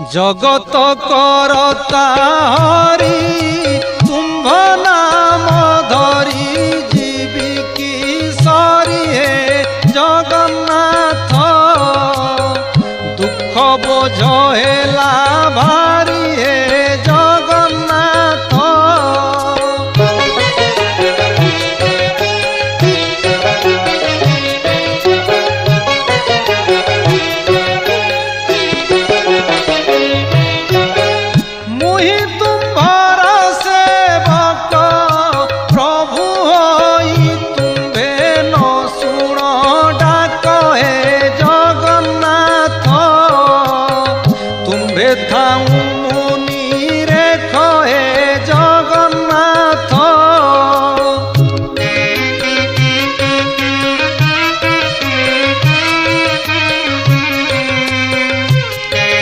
जगत करता हरि तुम्भ नाम धरी जीवी की सरी हे जगन्नाथ दुख बोझ हेला भारी हे जगन्नाथ। मुहि तुम्हार सेवक प्रभु होई तुम्भे न शुण डाक हे जगन्नाथ तुम्भे थाऊ